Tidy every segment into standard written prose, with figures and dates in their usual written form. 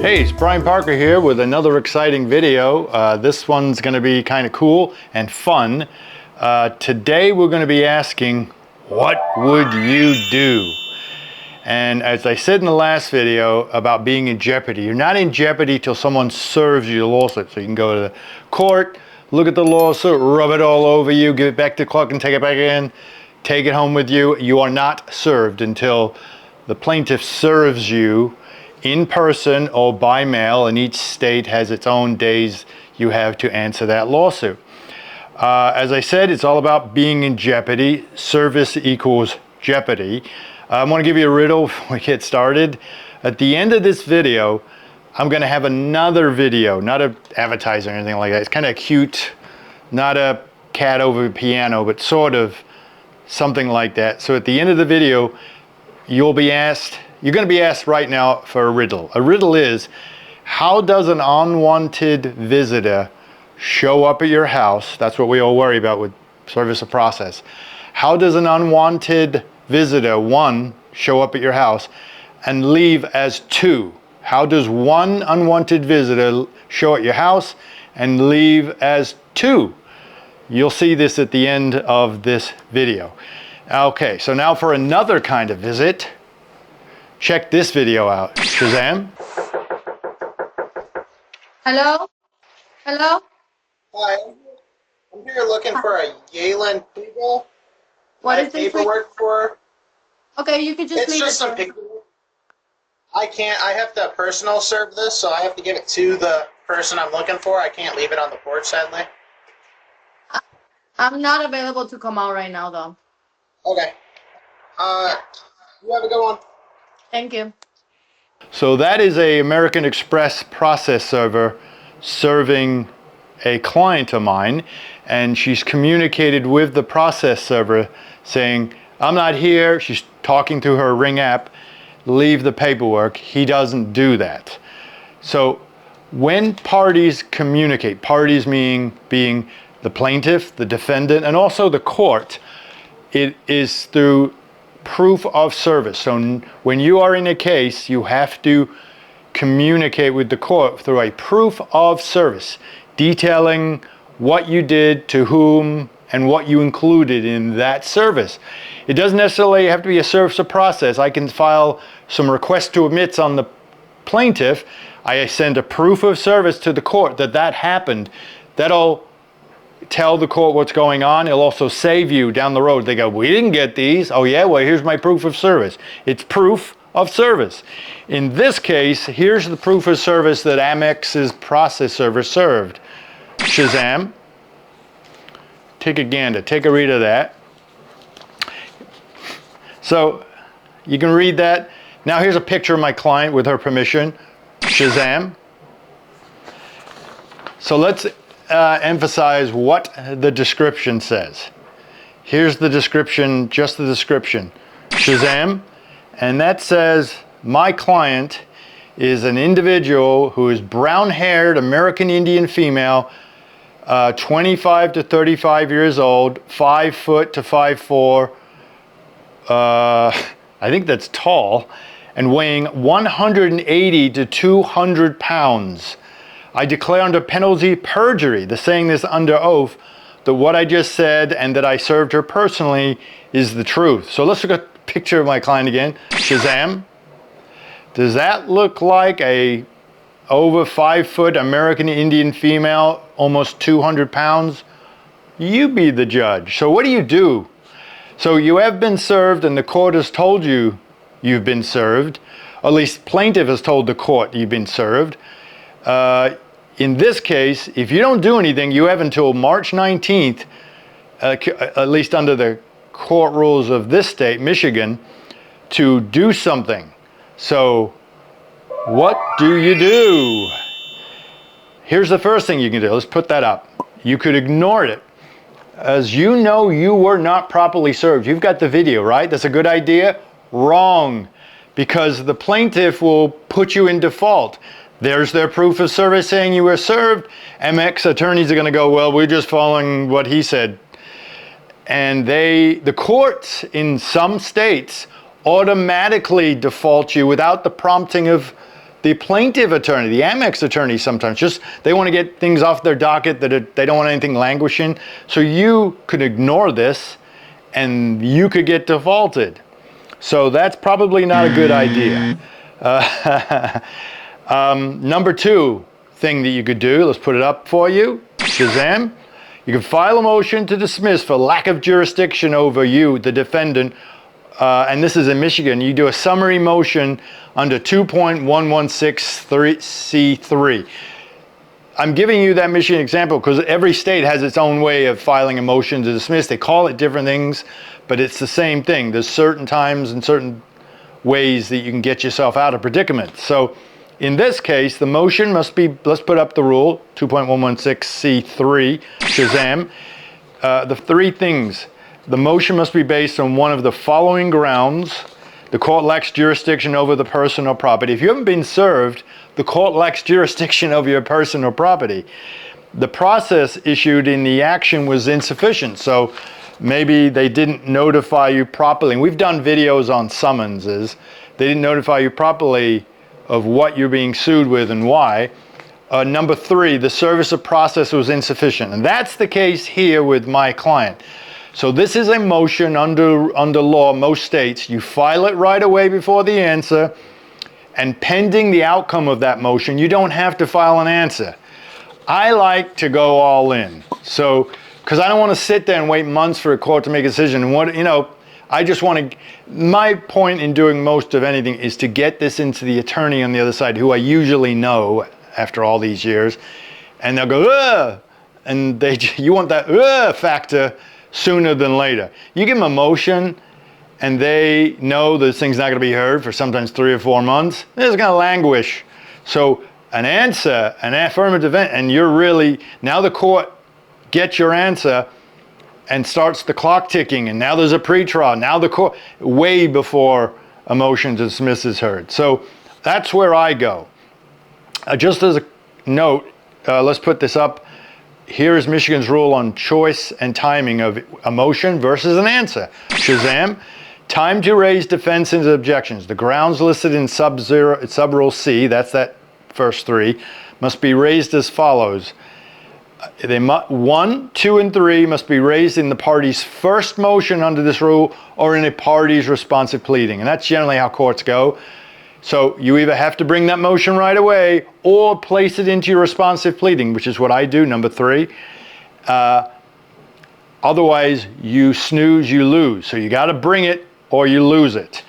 Hey, it's Brian Parker here with another exciting video. This one's going to be kind of cool and fun. Today we're going to be asking, what would you do? And as I said in the last video about being in jeopardy, you're not in jeopardy till someone serves you the lawsuit. So you can go to the court, look at the lawsuit, rub it all over you, give it back to the clerk and take it back in, take it home with you. You are not served until the plaintiff serves you in person or by mail, and each state has its own days you have to answer that lawsuit. As I said, it's all about being in jeopardy. Service equals jeopardy. I want to give you a riddle before we get started. At the end of this video, I'm going to have another video, not an advertising or anything like that. It's kind of cute, not a cat over a piano, but sort of something like that. So at the end of the video, you're going to be asked right now for a riddle. A riddle is, how does an unwanted visitor show up at your house? That's what we all worry about with service of process. How does an unwanted visitor, one, show up at your house and leave as two? How does one unwanted visitor show at your house and leave as two? You'll see this at the end of this video. Okay, so now for another kind of visit. Check this video out. Shazam. Hello? Hello? Hi, I'm here looking for a Yalen people. What I is have this? paperwork for. Okay, you can just It's leave just it some there. paperwork. I have to personal serve this, so I have to give it to the person I'm looking for. I can't leave it on the porch, sadly. I'm not available to come out right now, though. Okay. You have a good one. Thank you. So that is a American Express process server serving a client of mine, and she's communicated with the process server saying, I'm not here. She's talking to her Ring app, leave the paperwork. He doesn't do that. So when parties communicate, parties being the plaintiff, the defendant, and also the court, it is through proof of service. So when you are in a case, you have to communicate with the court through a proof of service, detailing what you did, to whom, and what you included in that service. It doesn't necessarily have to be a service of process. I can file some request to admits on the plaintiff. I send a proof of service to the court that happened. That'll tell the court what's going on. It'll also save you down the road. They go, we didn't get these. Oh yeah, well here's my proof of service. It's proof of service. In this case, here's the proof of service that Amex's process server served. Shazam. Take a gander, take a read of that. So you can read that. Now here's a picture of my client with her permission. Shazam. So let's emphasize what the description says. Here's the description, just the description. Shazam. And that says, my client is an individual who is brown-haired American Indian female, 25 to 35 years old, 5 foot to 5'4", I think that's tall, and weighing 180 to 200 pounds. I declare under penalty of perjury, the saying this under oath, that what I just said and that I served her personally is the truth. So let's look at a picture of my client again. Shazam. Does that look like a over 5 foot American Indian female, almost 200 pounds? You be the judge. So what do you do? So you have been served and the court has told you you've been served. At least plaintiff has told the court you've been served. In this case, if you don't do anything, you have until March 19th, at least under the court rules of this state, Michigan, to do something. So what do you do? Here's the first thing you can do. Let's put that up. You could ignore it. As you know, you were not properly served. You've got the video, right? That's a good idea? Wrong. Because the plaintiff will put you in default. There's their proof of service saying you were served. MX attorneys are going to go, well, we're just following what he said. And the courts in some states automatically default you without the prompting of the plaintiff attorney, the Amex attorney sometimes, just they want to get things off their docket that they don't want anything languishing. So you could ignore this and you could get defaulted. So that's probably not a good idea. Number two thing that you could do, let's put it up for you, Shazam. You can file a motion to dismiss for lack of jurisdiction over you, the defendant, and this is in Michigan. You do a summary motion under 2.116C3. I'm giving you that Michigan example because every state has its own way of filing a motion to dismiss. They call it different things, but it's the same thing. There's certain times and certain ways that you can get yourself out of predicaments. So in this case, the motion must be, let's put up the rule, 2.116C3, Shazam. The three things. The motion must be based on one of the following grounds. The court lacks jurisdiction over the person or property. If you haven't been served, the court lacks jurisdiction over your person or property. The process issued in the action was insufficient, so maybe they didn't notify you properly. And we've done videos on summonses. They didn't notify you properly of what you're being sued with and why. Number three, the service of process was insufficient. And that's the case here with my client. So this is a motion under law, most states. You file it right away before the answer, and pending the outcome of that motion, you don't have to file an answer. I like to go all in. So, because I don't want to sit there and wait months for a court to make a decision. And what, you know, I just want to, my point in doing most of anything is to get this into the attorney on the other side, who I usually know after all these years, and they'll go, ugh, and you want that ugh factor sooner than later. You give them a motion, and they know this thing's not going to be heard for sometimes 3 or 4 months, it's going to languish. So an answer, an affirmative, and you're really, now the court gets your answer, and starts the clock ticking, and now there's a pretrial. Now the court, way before a motion to dismiss is heard. So that's where I go. Just as a note, let's put this up. Here is Michigan's rule on choice and timing of a motion versus an answer. Shazam. Time to raise defense and objections. The grounds listed in sub-rule C, that's that first three, must be raised as follows. 1, 2, and 3 must be raised in the party's first motion under this rule or in a party's responsive pleading. And that's generally how courts go. So you either have to bring that motion right away or place it into your responsive pleading, which is what I do, number 3. Otherwise, you snooze, you lose. So you got to bring it or you lose it.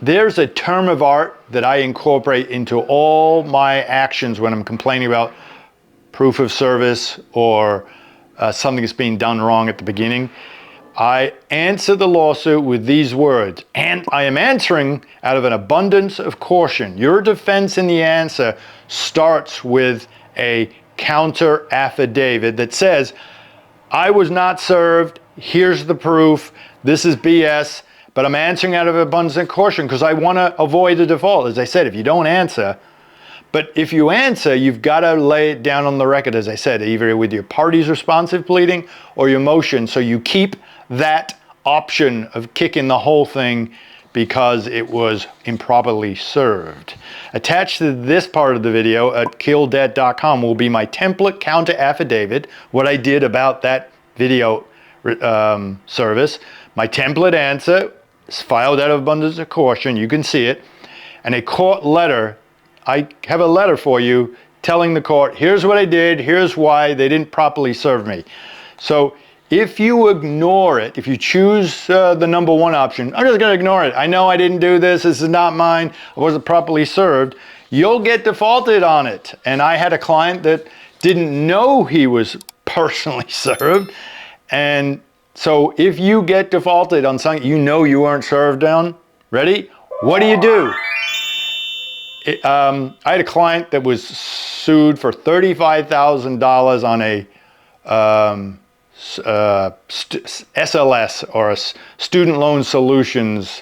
There's a term of art that I incorporate into all my actions when I'm complaining about proof of service or something that's being done wrong at the beginning. I answer the lawsuit with these words, and I am answering out of an abundance of caution. Your defense in the answer starts with a counter affidavit that says, I was not served, here's the proof, this is BS, but I'm answering out of abundance of caution because I want to avoid a default. As I said, if you don't answer, but if you answer, you've got to lay it down on the record, as I said, either with your party's responsive pleading or your motion, so you keep that option of kicking the whole thing because it was improperly served. Attached to this part of the video at killdebt.com will be my template counter affidavit, what I did about that video service, my template answer, is filed out of abundance of caution, you can see it, and a court letter. I have a letter for you telling the court, here's what I did, here's why they didn't properly serve me. So if you ignore it, if you choose the number 1 option, I'm just going to ignore it. I know I didn't do this, this is not mine, I wasn't properly served, you'll get defaulted on it. And I had a client that didn't know he was personally served. And so if you get defaulted on something you know you weren't served on, ready? What do? I had a client that was sued for $35,000 on a SLS, or a Student Loan Solutions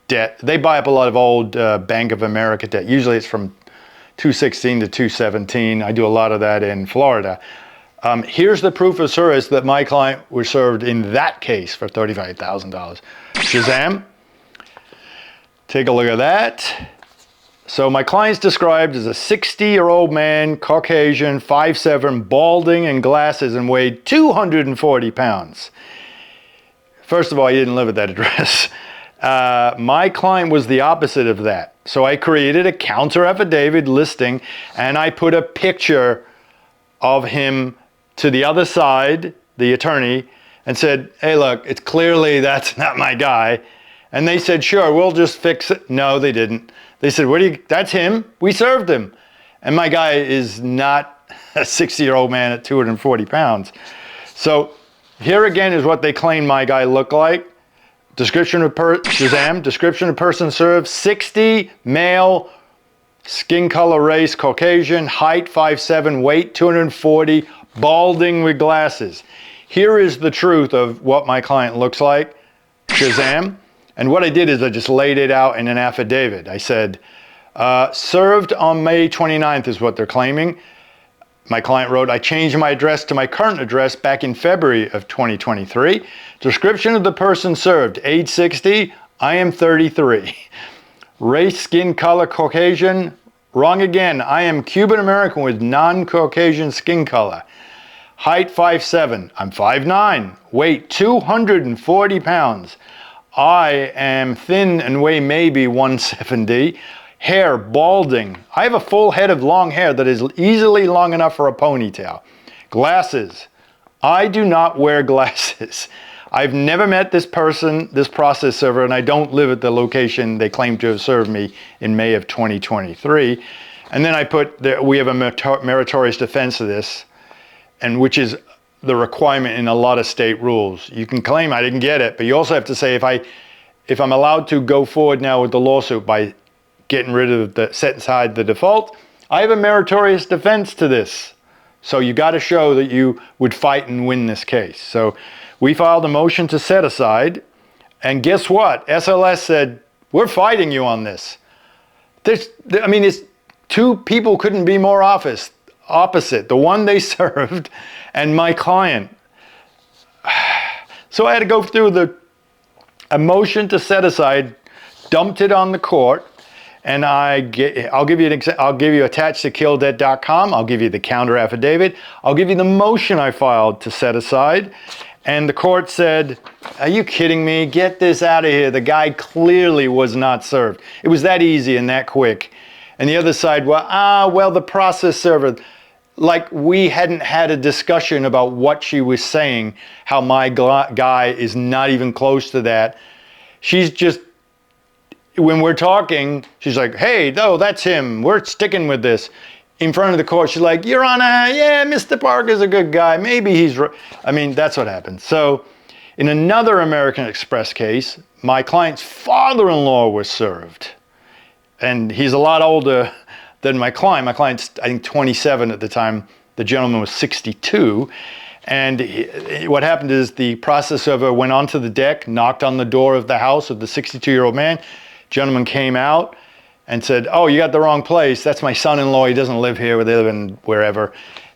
debt. They buy up a lot of old Bank of America debt. Usually it's from 216 to 217. I do a lot of that in Florida. Here's the proof of service that my client was served in that case for $35,000. Shazam. Take a look at that. So my client's described as a 60-year-old man, Caucasian, 5'7", balding and glasses, and weighed 240 pounds. First of all, he didn't live at that address. My client was the opposite of that. So I created a counter affidavit listing, and I put a picture of him to the other side, the attorney, and said, hey, look, it's clearly that's not my guy. And they said, sure, we'll just fix it. No, they didn't. They said, that's him. We served him. And my guy is not a 60-year-old man at 240 pounds. So here again is what they claim my guy looked like. Description of Shazam, description of person served, 60, male, skin color, race, Caucasian, height 5'7", weight 240, balding with glasses. Here is the truth of what my client looks like, Shazam. And what I did is I just laid it out in an affidavit. I said, served on May 29th is what they're claiming. My client wrote, I changed my address to my current address back in February of 2023. Description of the person served, age 60, I am 33. Race, skin color, Caucasian, wrong again. I am Cuban American with non-Caucasian skin color. Height 5'7", I'm 5'9", weight 240 pounds. I am thin and weigh maybe 170. Hair, balding. I have a full head of long hair that is easily long enough for a ponytail. Glasses. I do not wear glasses. I've never met this person, this process server, and I don't live at the location they claim to have served me in May of 2023. And then I put, we have a meritorious defense of this, and which is the requirement in a lot of state rules. You can claim I didn't get it, but you also have to say if I'm allowed to go forward now with the lawsuit by getting rid of set aside the default, I have a meritorious defense to this. So you got to show that you would fight and win this case. So we filed a motion to set aside, and guess what? SLS said, we're fighting you on this. It's two people couldn't be more opposite, the one they served and my client. So I had to go through a motion to set aside, dumped it on the court, and I'll give you attached to killdebt.com. I'll give you the counter affidavit. I'll give you the motion I filed to set aside. And the court said, are you kidding me? Get this out of here. The guy clearly was not served. It was that easy and that quick. And the other side, well, the process server, like we hadn't had a discussion about what she was saying, how my guy is not even close to that. She's just, when we're talking, she's like, hey, no, that's him. We're sticking with this. In front of the court, she's like, Your Honor, yeah, Mr. Parker's a good guy. Maybe he's, that's what happened. So in another American Express case, my client's father-in-law was served. And he's a lot older than my client. My client's, I think, 27 at the time. The gentleman was 62. And what happened is the process server went onto the deck, knocked on the door of the house of the 62-year-old man. Gentleman came out and said, oh, you got the wrong place. That's my son-in-law. He doesn't live here. They live in wherever.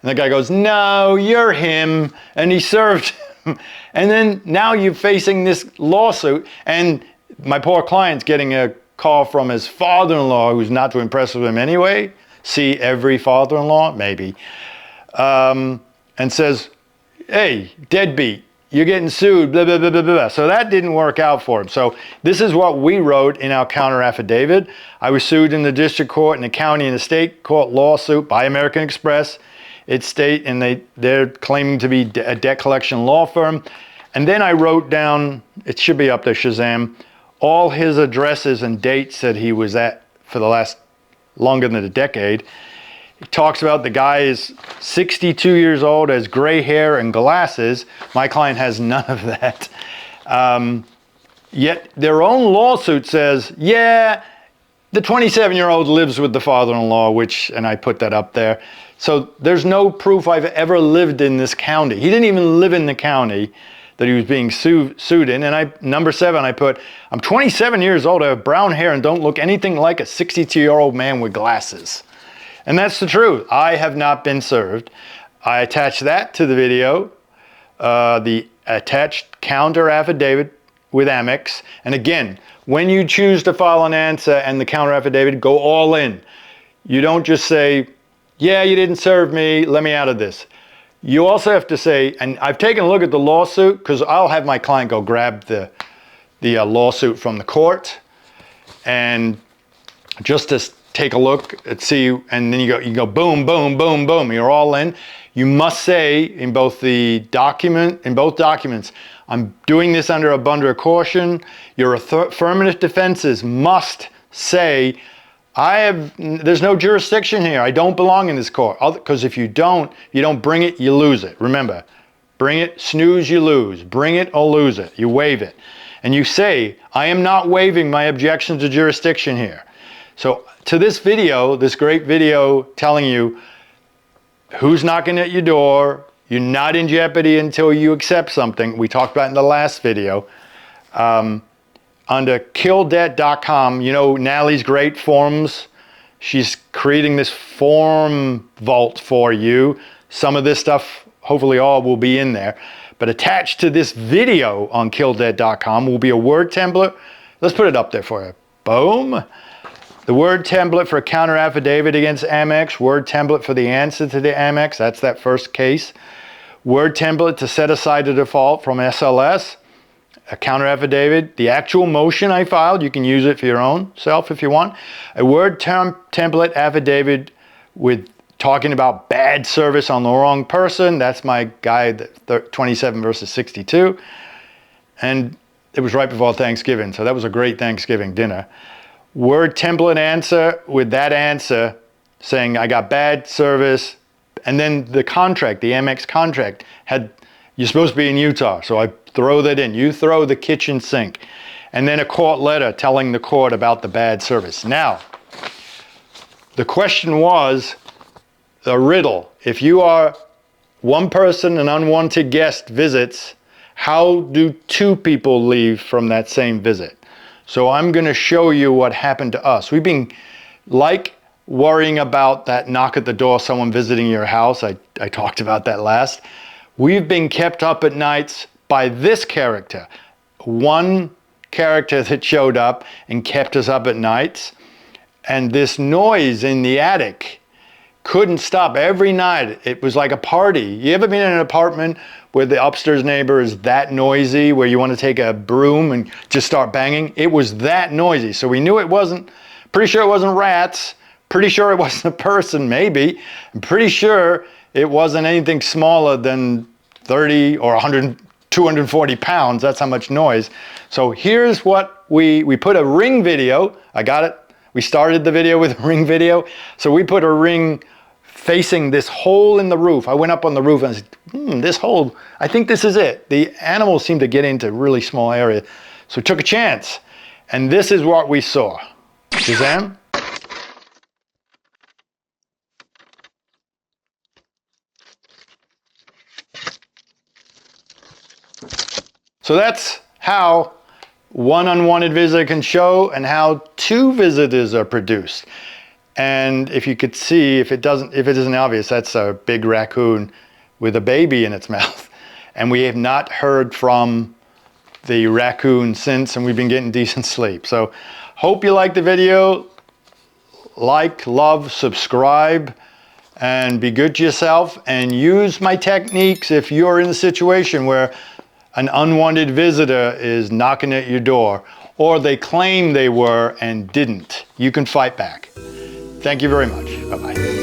And the guy goes, no, you're him. And he served him. And then now you're facing this lawsuit. And my poor client's getting a call from his father-in-law, who's not too impressed with him anyway. See every father-in-law? Maybe. And says, hey, deadbeat. You're getting sued, blah, blah, blah, blah, blah. So that didn't work out for him. So this is what we wrote in our counter affidavit. I was sued in the district court, in the county, and the state court lawsuit by American Express. It's state, and they're claiming to be a debt collection law firm. And then I wrote down, it should be up there, Shazam, all his addresses and dates that he was at for the last longer than a decade. He talks about the guy is 62 years old, has gray hair and glasses. My client has none of that. Yet their own lawsuit says, yeah, the 27-year-old lives with the father-in-law, and I put that up there. So there's no proof I've ever lived in this county. He didn't even live in the county that he was being sued in. And number 7, I put, I'm 27 years old, I have brown hair and don't look anything like a 62-year-old man with glasses. And that's the truth. I have not been served. I attached that to the video, the attached counter affidavit with Amex. And again, when you choose to file an answer and the counter affidavit, go all in. You don't just say, yeah, you didn't serve me, let me out of this. You also have to say, and I've taken a look at the lawsuit, because I'll have my client go grab the lawsuit from the court, and just to take a look and see, and then you go boom, boom, boom, boom, you're all in. You must say in both documents, I'm doing this under abundant caution. Your affirmative defenses must say, there's no jurisdiction here. I don't belong in this court. Because if you don't bring it, you lose it. Remember, bring it, snooze, you lose. Bring it or lose it. You waive it. And you say, I am not waiving my objection to jurisdiction here. So to this video, this great video telling you who's knocking at your door, you're not in jeopardy until you accept something. We talked about in the last video. Under killdebt.com, you know Nallie's great forms. She's creating this form vault for you. Some of this stuff, hopefully all, will be in there. But attached to this video on killdebt.com will be a Word template. Let's put it up there for you. Boom. The Word template for a counter affidavit against Amex. Word template for the answer to the Amex. That's that first case. Word template to set aside the default from SLS. A counter affidavit. The actual motion I filed, you can use it for your own self if you want. A Word template affidavit with talking about bad service on the wrong person. That's my guy, 27 versus 62. And it was right before Thanksgiving, so that was a great Thanksgiving dinner. Word template answer with that answer saying I got bad service, and then the contract, the Amex contract, you're supposed to be in Utah, so I throw that in. You throw the kitchen sink, and then a court letter telling the court about the bad service. Now, the question was the riddle. If you are one person, an unwanted guest visits, how do two people leave from that same visit? So I'm going to show you what happened to us. We've been worrying about that knock at the door, someone visiting your house. I talked about that last. We've been kept up at nights by this character. One character that showed up and kept us up at nights. And this noise in the attic couldn't stop every night. It was like a party. You ever been in an apartment where the upstairs neighbor is that noisy, where you want to take a broom and just start banging? It was that noisy. So we knew it wasn't, pretty sure it wasn't rats, pretty sure it wasn't a person, maybe. I'm pretty sure it wasn't anything smaller than 30 or 100, 240 pounds. That's how much noise. So here's what we put a Ring video. I got it. We started the video with a Ring video. So we put a Ring facing this hole in the roof. I went up on the roof and I said, this hole, I think this is it. The animals seem to get into a really small area. So we took a chance. And this is what we saw. Shazam. So that's how one unwanted visitor can show and how two visitors are produced. And if you could see, if it isn't obvious, that's a big raccoon with a baby in its mouth. And we have not heard from the raccoon since, and we've been getting decent sleep. So hope you liked the video. Like, love, subscribe, and be good to yourself, and use my techniques if you're in a situation where an unwanted visitor is knocking at your door, or they claim they were and didn't. You can fight back. Thank you very much. Bye-bye.